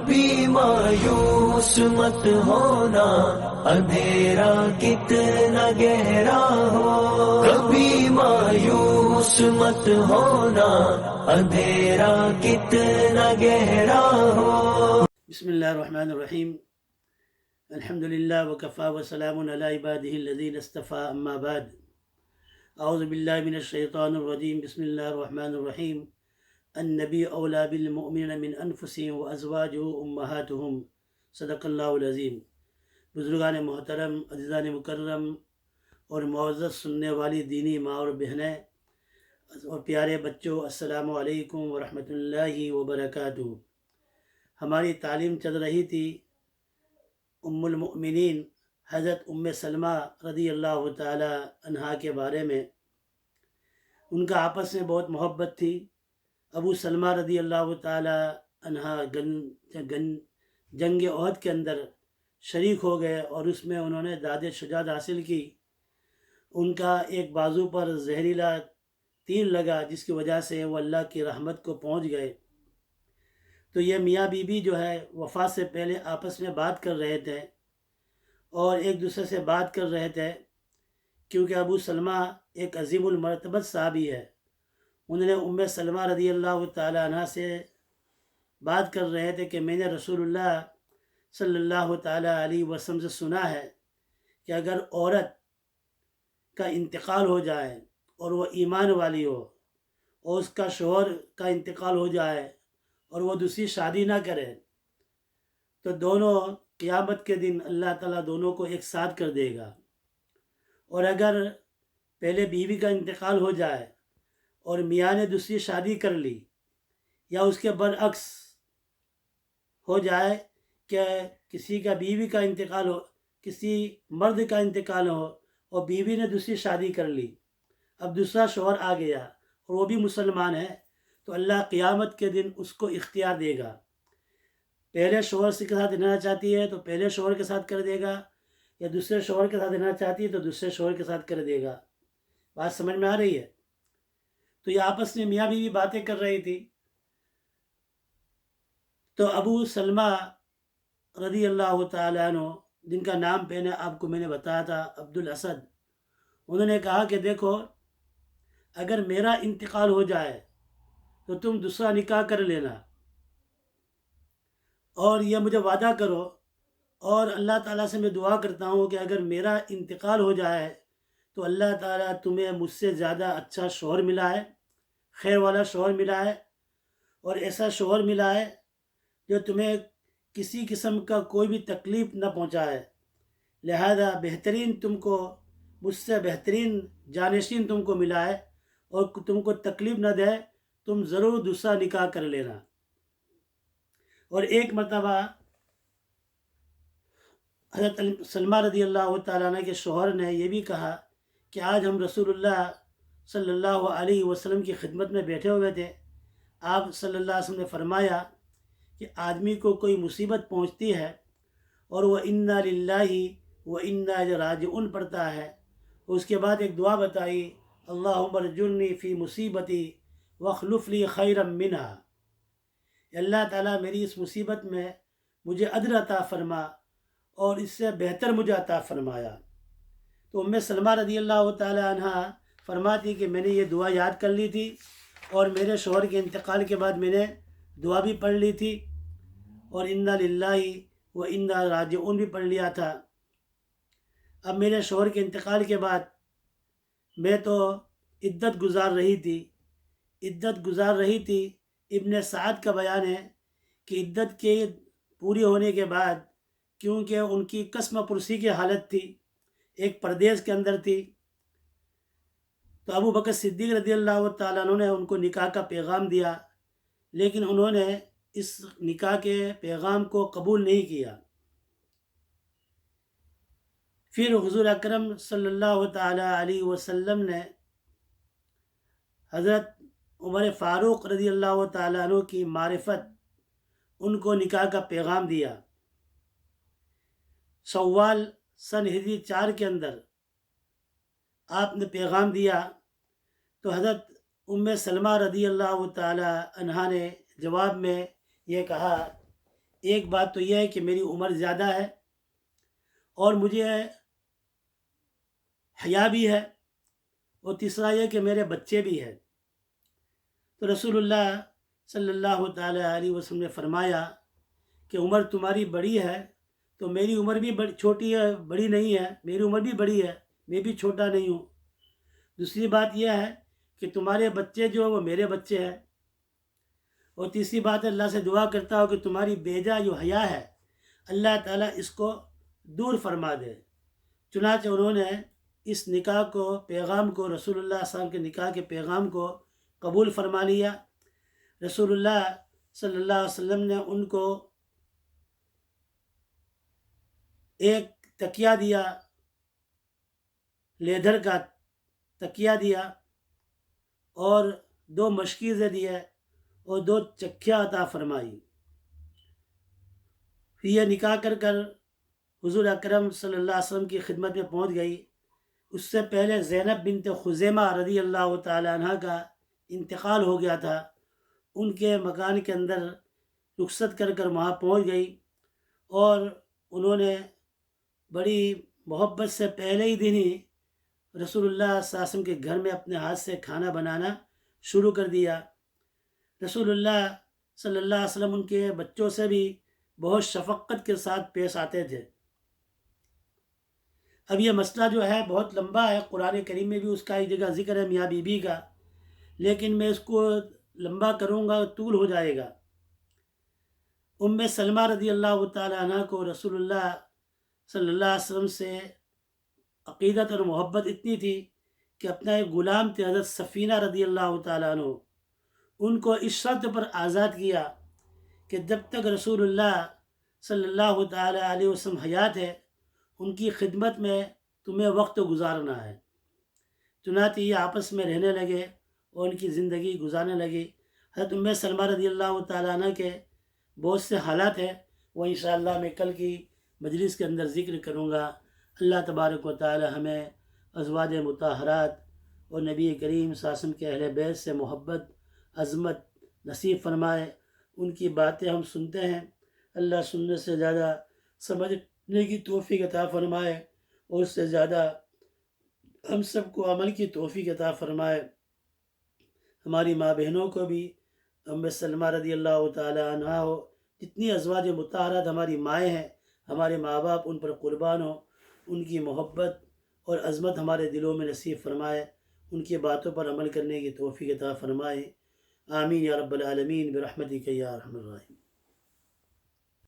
کبھی مایوس مت ہونا، اندھیرا کتنا گہرا ہو، کبھی مایوس مت ہونا، اندھیرا کتنا گہرا ہو۔ بسم اللہ الرحمن الرحیم، الحمدللہ وکفا وسلام علی عبادہ الذین اصطفیٰ، اما بعد، اعوذ باللہ من الشیطان الرجیم، بسم اللہ الرحمن الرحیم۔ النبی اولا بالمؤمنین من انفسہم وازواجہ امہاتہم، صدق اللہ العظیم۔ بزرگان محترم، عزیزان مکرم اور معزز سننے والی دینی ماں اور بہنیں اور پیارے بچوں، السلام علیکم ورحمۃ اللہ وبرکاتہ۔ ہماری تعلیم چل رہی تھی ام المؤمنین حضرت ام سلمہ رضی اللہ تعالی عنہا کے بارے میں۔ ان کا آپس میں بہت محبت تھی۔ ابو سلمہ رضی اللہ تعالی عنہا جنگ احد کے اندر شریک ہو گئے اور اس میں انہوں نے داد شجاعت حاصل کی۔ ان کا ایک بازو پر زہریلا تیر لگا، جس کی وجہ سے وہ اللہ کی رحمت کو پہنچ گئے۔ تو یہ میاں بیوی جو ہے وفات سے پہلے آپس میں بات کر رہے تھے اور ایک دوسرے سے بات کر رہے تھے، کیونکہ ابو سلمہ ایک عظیم المرتبت صحابی ہے۔ انہوں نے ام سلمہ رضی اللہ تعالی عنہ سے بات کر رہے تھے کہ میں نے رسول اللہ صلی اللہ تعالی علیہ وسلم سے سنا ہے کہ اگر عورت کا انتقال ہو جائے اور وہ ایمان والی ہو، اور اس کا شوہر کا انتقال ہو جائے اور وہ دوسری شادی نہ کرے، تو دونوں قیامت کے دن اللہ تعالیٰ دونوں کو ایک ساتھ کر دے گا۔ اور اگر پہلے بیوی کا انتقال ہو جائے اور میاں نے دوسری شادی کر لی، یا اس کے برعکس ہو جائے کہ کسی کا بیوی کا انتقال ہو، کسی مرد کا انتقال ہو اور بیوی نے دوسری شادی کر لی، اب دوسرا شوہر آ گیا اور وہ بھی مسلمان ہے، تو اللہ قیامت کے دن اس کو اختیار دے گا۔ پہلے شوہر کے ساتھ رہنا چاہتی ہے تو پہلے شوہر کے ساتھ کر دے گا، یا دوسرے شوہر کے ساتھ رہنا چاہتی ہے تو دوسرے شوہر کے ساتھ کر دے گا۔ بات سمجھ میں آ رہی ہے؟ تو یہ آپس میں میاں بیوی باتیں کر رہی تھی۔ تو ابو سلمہ رضی اللہ تعالیٰ عنہ، جن کا نام پہلے آپ کو میں نے بتایا تھا عبد الاسد، انہوں نے کہا کہ دیکھو، اگر میرا انتقال ہو جائے تو تم دوسرا نکاح کر لینا، اور یہ مجھے وعدہ کرو، اور اللہ تعالیٰ سے میں دعا کرتا ہوں کہ اگر میرا انتقال ہو جائے تو اللہ تعالیٰ تمہیں مجھ سے زیادہ اچھا شوہر ملا ہے، خیر والا شوہر ملا ہے، اور ایسا شوہر ملا ہے جو تمہیں کسی قسم کا کوئی بھی تکلیف نہ پہنچائے، لہذا بہترین تم کو، مجھ سے بہترین جانشین تم کو ملا ہے، اور تم کو تکلیف نہ دے، تم ضرور دوسرا نکاح کر لینا۔ اور ایک مرتبہ حضرت سلمہ رضی اللہ تعالیٰ عنہ کے شوہر نے یہ بھی کہا کہ آج ہم رسول اللہ صلی اللہ علیہ وسلم کی خدمت میں بیٹھے ہوئے تھے، آپ صلی اللہ علیہ وسلم نے فرمایا کہ آدمی کو کوئی مصیبت پہنچتی ہے اور وہ انا للہ و انا الیہ راجعون پڑھتا ہے، اس کے بعد ایک دعا بتائی، اللہم ارجرنی فی مصیبتی واخلف لی خیرا منہا، اللہ تعالیٰ میری اس مصیبت میں مجھے اجر عطا فرما اور اس سے بہتر مجھے عطا فرمایا۔ تو ام سلمہ رضی اللہ تعالی عنہ فرماتی کہ میں نے یہ دعا یاد کر لی تھی، اور میرے شوہر کے انتقال کے بعد میں نے دعا بھی پڑھ لی تھی، اور انا للہ و انا راجعون بھی پڑھ لیا تھا۔ اب میرے شوہر کے انتقال کے بعد میں تو عدت گزار رہی تھی۔ ابن سعد کا بیان ہے کہ عدت کے پوری ہونے کے بعد، کیونکہ ان کی قسم پرسی کی حالت تھی، ایک پردیس کے اندر تھی، تو ابو بکر صدیق رضی اللہ تعالیٰ عنہ نے ان کو نکاح کا پیغام دیا، لیکن انہوں نے اس نکاح کے پیغام کو قبول نہیں کیا۔ پھر حضور اکرم صلی اللہ تعالیٰ علیہ وسلم نے حضرت عمر فاروق رضی اللہ تعالیٰ عنہ کی معرفت ان کو نکاح کا پیغام دیا۔ شوال سن ہجری 4 کے اندر آپ نے پیغام دیا، تو حضرت ام سلمہ رضی اللہ تعالی عنہا نے جواب میں یہ کہا، ایک بات تو یہ ہے کہ میری عمر زیادہ ہے اور مجھے حیا بھی ہے، اور تیسرا یہ کہ میرے بچے بھی ہیں۔ تو رسول اللہ صلی اللہ تعالی علیہ وسلم نے فرمایا کہ عمر تمہاری بڑی ہے تو میری عمر بھی چھوٹی ہے، بڑی نہیں ہے، میری عمر بھی بڑی ہے، میں بھی چھوٹا نہیں ہوں۔ دوسری بات یہ ہے کہ تمہارے بچے جو ہیں وہ میرے بچے ہیں، اور تیسری بات اللہ سے دعا کرتا ہوں کہ تمہاری بیجا جو حیا ہے اللہ تعالیٰ اس کو دور فرما دے۔ چنانچہ انہوں نے اس نکاح کو، پیغام کو، رسول اللہ صلی اللہ علیہ وسلم کے نکاح کے پیغام کو قبول فرما لیا۔ رسول اللہ صلی اللہ علیہ وسلم نے ان کو ایک تکیہ دیا، لیدر کا تکیہ دیا، اور 2 مشکیزیں دیے اور 2 چکھیاں عطا فرمائی۔ پھر یہ نکاح کر حضور اکرم صلی اللہ علیہ وسلم کی خدمت میں پہنچ گئی۔ اس سے پہلے زینب بنت خزیمہ رضی اللہ تعالی عنہ کا انتقال ہو گیا تھا، ان کے مکان کے اندر رخصت کر وہاں پہنچ گئی، اور انہوں نے بڑی محبت سے پہلے ہی دن ہی رسول اللہ صلی اللہ علیہ وسلم کے گھر میں اپنے ہاتھ سے کھانا بنانا شروع کر دیا۔ رسول اللہ صلی اللہ علیہ وسلم ان کے بچوں سے بھی بہت شفقت کے ساتھ پیش آتے تھے۔ اب یہ مسئلہ جو ہے بہت لمبا ہے، قرآن کریم میں بھی اس کا ایک جگہ ذکر ہے میاں بی بی کا، لیکن میں اس کو لمبا کروں گا طول ہو جائے گا۔ ام سلمہ رضی اللہ تعالی عنہ کو رسول اللہ صلی اللہ علیہ وسلم سے عقیدت اور محبت اتنی تھی کہ اپنا ایک غلام تھے حضرت سفینہ رضی اللہ تعالیٰ عنہ، ان کو اس شرط پر آزاد کیا کہ جب تک رسول اللہ صلی اللہ تعالی علیہ وسلم حیات ہے ان کی خدمت میں تمہیں وقت گزارنا ہے۔ چنانچہ یہ آپس میں رہنے لگے اور ان کی زندگی گزارنے لگی۔ حضرت ام سلمہ رضی اللہ تعالیٰ عنہ کے بہت سے حالات ہیں، وہ انشاءاللہ میں کل کی مجلس کے اندر ذکر کروں گا۔ اللہ تبارک و تعالی ہمیں ازواج مطہرات اور نبی کریم صلی اللہ علیہ وسلم کے اہل بیت سے محبت، عظمت نصیب فرمائے۔ ان کی باتیں ہم سنتے ہیں، اللہ سننے سے زیادہ سمجھنے کی توفیق عطا فرمائے، اور اس سے زیادہ ہم سب کو عمل کی توفیق عطا فرمائے۔ ہماری ماں بہنوں کو بھی ام سلمہ رضی اللہ تعالی عنہ ہو، جتنی ازواج مطہرات ہماری مائیں ہیں، ہمارے ماں باپ ان پر قربان ہوں، ان کی محبت اور عظمت ہمارے دلوں میں نصیب فرمائے، ان کی باتوں پر عمل کرنے کی توفیق عطا فرمائے۔ آمین یا رب العالمین برحمتک یا ارحم الراحمین۔